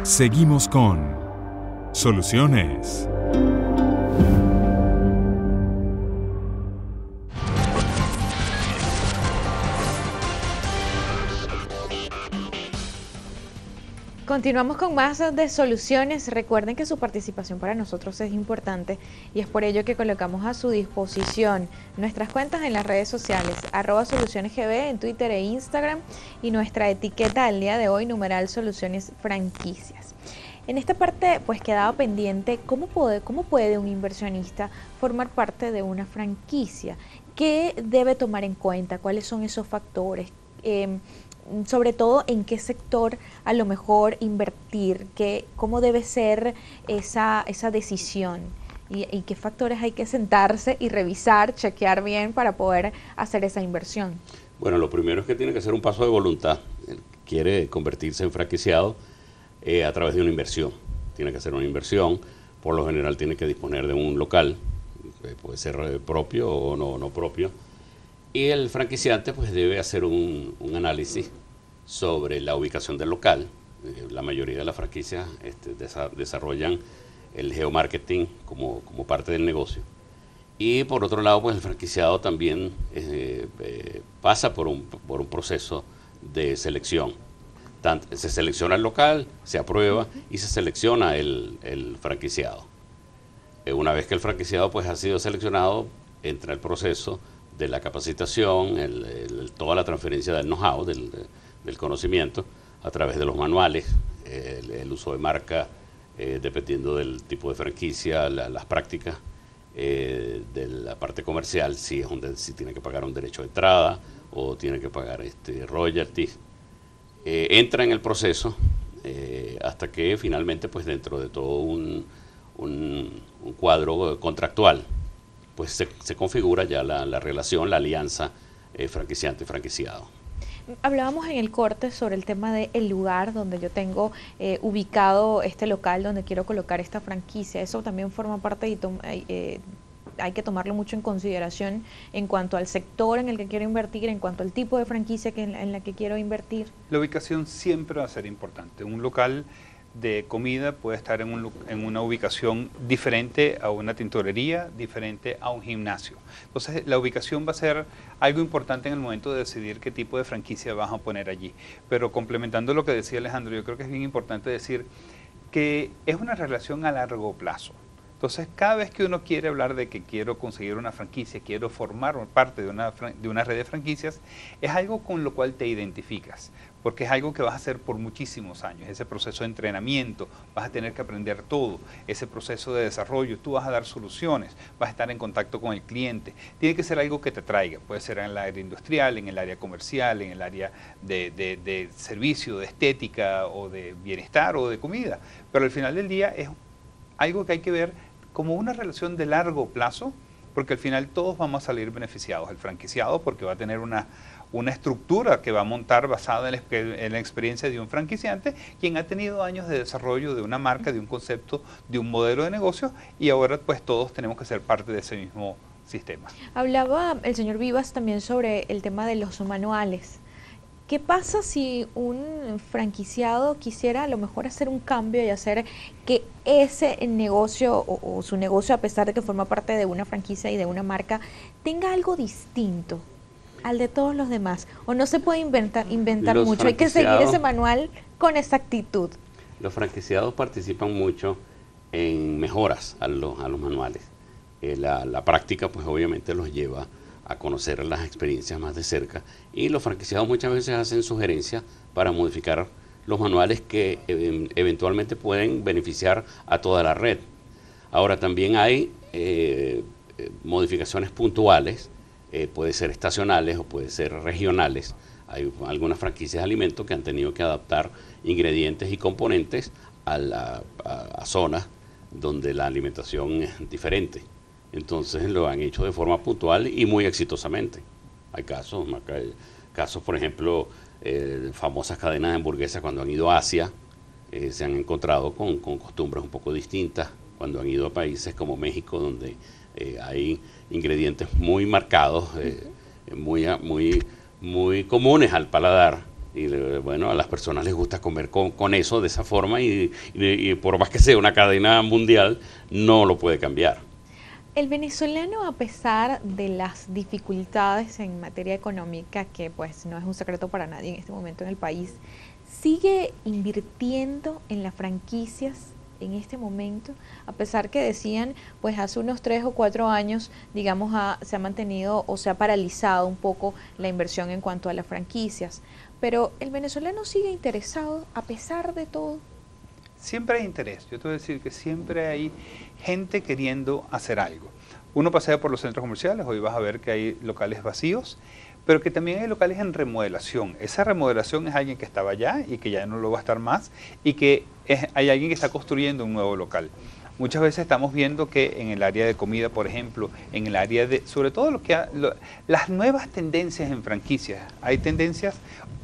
Seguimos con Soluciones. Continuamos con más de Soluciones. Recuerden que su participación para nosotros es importante y es por ello que colocamos a su disposición nuestras cuentas en las redes sociales, @solucionesgb en Twitter e Instagram, y nuestra etiqueta al día de hoy, #Soluciones Franquicias. En esta parte pues quedaba pendiente cómo puede un inversionista formar parte de una franquicia, qué debe tomar en cuenta, cuáles son esos factores, sobre todo en qué sector a lo mejor invertir, cómo debe ser esa decisión y qué factores hay que sentarse y revisar, chequear bien para poder hacer esa inversión. Bueno, lo primero es que tiene que ser un paso de voluntad. Él quiere convertirse en franquiciado a través de una inversión. Tiene que hacer una inversión, por lo general tiene que disponer de un local, puede ser propio o no propio. Y el franquiciante pues debe hacer un análisis sobre la ubicación del local. La mayoría de las franquicias desarrollan el geomarketing como parte del negocio. Y por otro lado, pues el franquiciado también pasa por un proceso de selección. Se selecciona el local, se aprueba y se selecciona el franquiciado. Una vez que el franquiciado pues ha sido seleccionado, entra el proceso de la capacitación, toda la transferencia del know-how, del conocimiento, a través de los manuales, el uso de marca, dependiendo del tipo de franquicia, las prácticas de la parte comercial, si tiene que pagar un derecho de entrada o tiene que pagar royalties. Entra en el proceso hasta que finalmente, pues dentro de todo un cuadro contractual, pues se configura ya la relación, la alianza franquiciante-franquiciado. Hablábamos en el corte sobre el tema del lugar donde yo tengo ubicado este local donde quiero colocar esta franquicia. Eso también forma parte y hay que tomarlo mucho en consideración en cuanto al sector en el que quiero invertir, en cuanto al tipo de franquicia en la que quiero invertir. La ubicación siempre va a ser importante. Un local de comida puede estar en una ubicación diferente a una tintorería, diferente a un gimnasio. Entonces la ubicación va a ser algo importante en el momento de decidir qué tipo de franquicia vas a poner allí. Pero complementando lo que decía Alejandro, yo creo que es bien importante decir que es una relación a largo plazo. Entonces, cada vez que uno quiere hablar de que quiero conseguir una franquicia, quiero formar parte de una red de franquicias, es algo con lo cual te identificas, porque es algo que vas a hacer por muchísimos años. Ese proceso de entrenamiento, vas a tener que aprender todo, ese proceso de desarrollo, tú vas a dar soluciones, vas a estar en contacto con el cliente. Tiene que ser algo que te traiga, puede ser en el área industrial, en el área comercial, en el área de servicio, de estética o de bienestar o de comida, pero al final del día es algo que hay que ver como una relación de largo plazo, porque al final todos vamos a salir beneficiados. El franquiciado porque va a tener una estructura que va a montar basada en la experiencia de un franquiciante, quien ha tenido años de desarrollo de una marca, de un concepto, de un modelo de negocio, y ahora pues todos tenemos que ser parte de ese mismo sistema. Hablaba el señor Vivas también sobre el tema de los manuales. ¿Qué pasa si un franquiciado quisiera a lo mejor hacer un cambio y hacer que ese negocio o su negocio, a pesar de que forma parte de una franquicia y de una marca, tenga algo distinto al de todos los demás? ¿O no se puede inventar mucho? Hay que seguir ese manual con exactitud. Los franquiciados participan mucho en mejoras a los manuales. La práctica pues obviamente los lleva a conocer las experiencias más de cerca, y los franquiciados muchas veces hacen sugerencias para modificar los manuales que eventualmente pueden beneficiar a toda la red. Ahora también hay modificaciones puntuales, puede ser estacionales o puede ser regionales. Hay algunas franquicias de alimentos que han tenido que adaptar ingredientes y componentes a zonas donde la alimentación es diferente. Entonces lo han hecho de forma puntual y muy exitosamente. Hay casos, por ejemplo, famosas cadenas de hamburguesas cuando han ido a Asia, se han encontrado con costumbres un poco distintas. Cuando han ido a países como México, donde hay ingredientes muy marcados, muy comunes al paladar, Y bueno, a las personas les gusta comer con eso, de esa forma, y por más que sea una cadena mundial, no lo puede cambiar. El venezolano, a pesar de las dificultades en materia económica, que pues no es un secreto para nadie en este momento en el país, sigue invirtiendo en las franquicias en este momento, a pesar que decían, pues hace unos 3 o 4 años, digamos, se ha mantenido o se ha paralizado un poco la inversión en cuanto a las franquicias, pero el venezolano sigue interesado a pesar de todo. Siempre hay interés. Yo te voy a decir que siempre hay gente queriendo hacer algo. Uno pasea por los centros comerciales, hoy vas a ver que hay locales vacíos, pero que también hay locales en remodelación. Esa remodelación es alguien que estaba allá y que ya no lo va a estar más, y que hay alguien que está construyendo un nuevo local. Muchas veces estamos viendo que en el área de comida, por ejemplo, en el área de, sobre todo las nuevas tendencias en franquicias, hay tendencias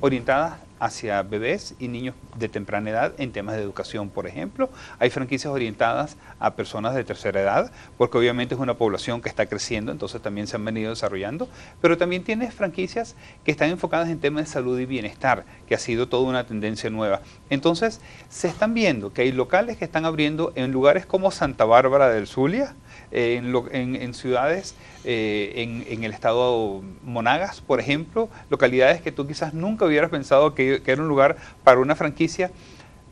orientadas hacia bebés y niños de temprana edad en temas de educación, por ejemplo. Hay franquicias orientadas a personas de tercera edad, porque obviamente es una población que está creciendo, entonces también se han venido desarrollando, pero también tienes franquicias que están enfocadas en temas de salud y bienestar, que ha sido toda una tendencia nueva. Entonces, se están viendo que hay locales que están abriendo en lugares como Santa Bárbara del Zulia, en ciudades, en el estado Monagas, por ejemplo, localidades que tú quizás nunca hubieras pensado que era un lugar para una franquicia.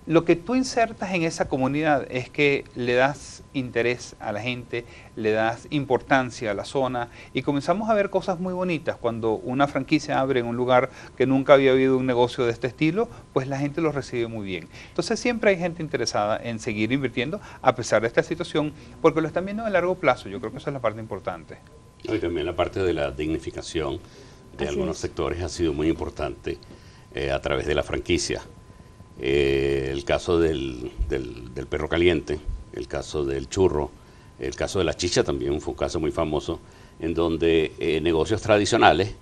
Lo que tú insertas en esa comunidad es que le das interés a la gente, le das importancia a la zona, y comenzamos a ver cosas muy bonitas. Cuando una franquicia abre en un lugar que nunca había habido un negocio de este estilo, pues la gente lo recibe muy bien. Entonces siempre hay gente interesada en seguir invirtiendo a pesar de esta situación, porque lo están viendo en el largo plazo. Yo creo que esa es la parte importante. Y también la parte de la dignificación de algunos sectores ha sido muy importante a través de la franquicia. El caso del perro caliente, el caso del churro, el caso de la chicha también fue un caso muy famoso, en donde negocios tradicionales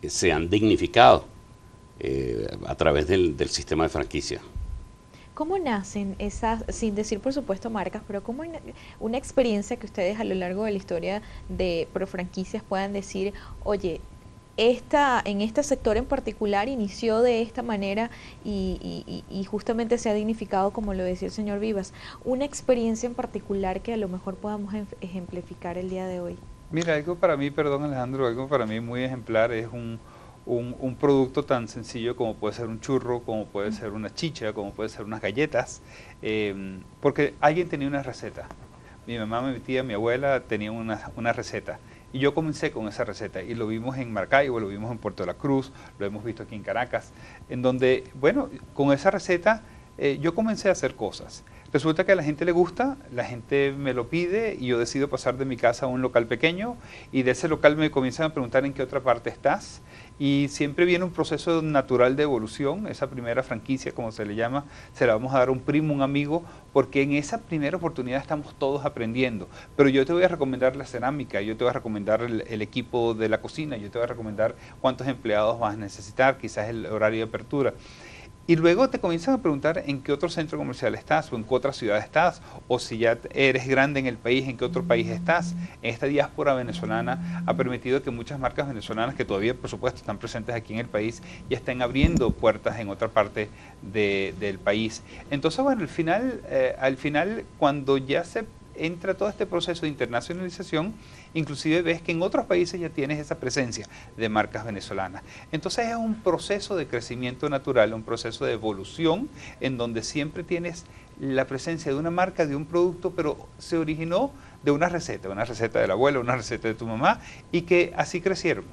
se han dignificado a través del sistema de franquicia. ¿Cómo nacen esas, sin decir por supuesto marcas, pero cómo una experiencia que ustedes a lo largo de la historia de Profranquicias puedan decir, oye, en este sector en particular inició de esta manera y justamente se ha dignificado, como lo decía el señor Vivas? Una experiencia en particular que a lo mejor podamos ejemplificar el día de hoy. Mira, algo para mí, perdón Alejandro, algo para mí muy ejemplar es un producto tan sencillo como puede ser un churro, como puede ser una chicha, como puede ser unas galletas, porque alguien tenía una receta. Mi mamá, mi tía, mi abuela tenían una receta. Y yo comencé con esa receta, y lo vimos en Maracaibo, lo vimos en Puerto de la Cruz, lo hemos visto aquí en Caracas, en donde, bueno, con esa receta yo comencé a hacer cosas. Resulta que a la gente le gusta, la gente me lo pide, y yo decido pasar de mi casa a un local pequeño, y de ese local me comienzan a preguntar en qué otra parte estás, y siempre viene un proceso natural de evolución. Esa primera franquicia, como se le llama, se la vamos a dar a un primo, un amigo, porque en esa primera oportunidad estamos todos aprendiendo. Pero yo te voy a recomendar la cerámica, yo te voy a recomendar el equipo de la cocina, yo te voy a recomendar cuántos empleados vas a necesitar, quizás el horario de apertura. Y luego te comienzan a preguntar en qué otro centro comercial estás, o en qué otra ciudad estás, o si ya eres grande en el país, en qué otro país estás. Esta diáspora venezolana ha permitido que muchas marcas venezolanas, que todavía por supuesto están presentes aquí en el país, ya estén abriendo puertas en otra parte del país. Entonces, bueno, al final, cuando ya se entra todo este proceso de internacionalización, inclusive ves que en otros países ya tienes esa presencia de marcas venezolanas. Entonces es un proceso de crecimiento natural, un proceso de evolución, en donde siempre tienes la presencia de una marca, de un producto, pero se originó de una receta del abuelo, una receta de tu mamá, y que así crecieron.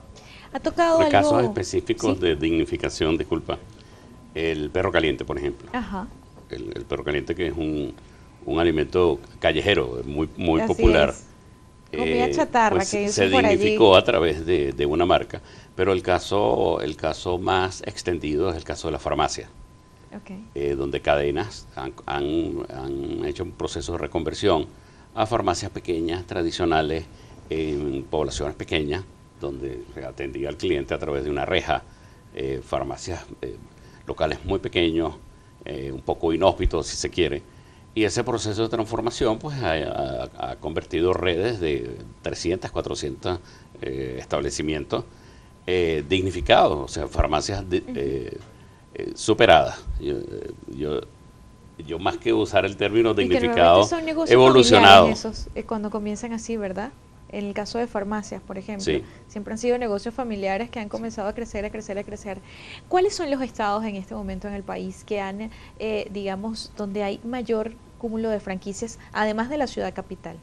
¿Ha tocado algo? Casos específicos, ¿sí?, de dignificación, disculpa. El perro caliente, por ejemplo. Ajá. El perro caliente, que es un alimento callejero muy popular. Comida chatarra, pues que se por dignificó allí a través de una marca, pero el caso más extendido es el caso de la farmacia, donde cadenas han hecho un proceso de reconversión a farmacias pequeñas, tradicionales, en poblaciones pequeñas, donde se atendía al cliente a través de una reja, farmacias locales muy pequeños, un poco inhóspitos si se quiere. Y ese proceso de transformación pues ha convertido redes de 300, 400 establecimientos dignificados, o sea, farmacias superada. Yo más que usar el término Y que dignificado, normalmente son negocios evolucionado. familiares esos, cuando comienzan así, ¿verdad? En el caso de farmacias, por ejemplo, Sí. siempre han sido negocios familiares que han comenzado a crecer, a crecer, a crecer. ¿Cuáles son los estados en este momento en el país que han, digamos, donde hay mayor cúmulo de franquicias, además de la ciudad capital?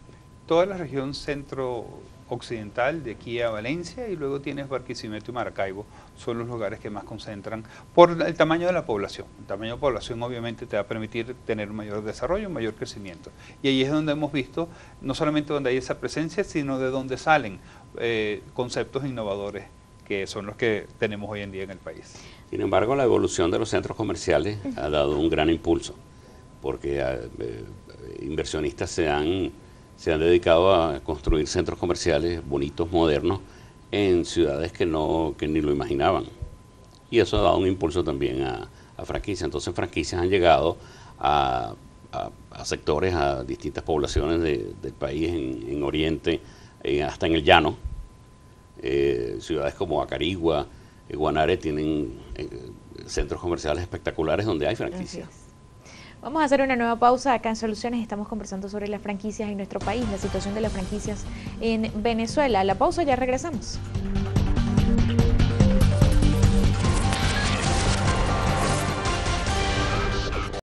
Toda la región centro-occidental, de aquí a Valencia, y luego tienes Barquisimeto y Maracaibo, son los lugares que más concentran por el tamaño de la población. El tamaño de la población obviamente te va a permitir tener un mayor desarrollo, un mayor crecimiento. Y ahí es donde hemos visto, no solamente donde hay esa presencia, sino de donde salen conceptos innovadores, que son los que tenemos hoy en día en el país. Sin embargo, la evolución de los centros comerciales ha dado un gran impulso, porque inversionistas se han dedicado a construir centros comerciales bonitos, modernos, en ciudades que ni lo imaginaban. Y eso ha dado un impulso también a franquicias. Entonces franquicias han llegado a sectores, a distintas poblaciones del país, en Oriente, hasta en el llano. Ciudades como Acarigua, Guanare tienen centros comerciales espectaculares donde hay franquicias. Así es. Vamos a hacer una nueva pausa acá en Soluciones. Estamos conversando sobre las franquicias en nuestro país, la situación de las franquicias en Venezuela. La pausa, ya regresamos.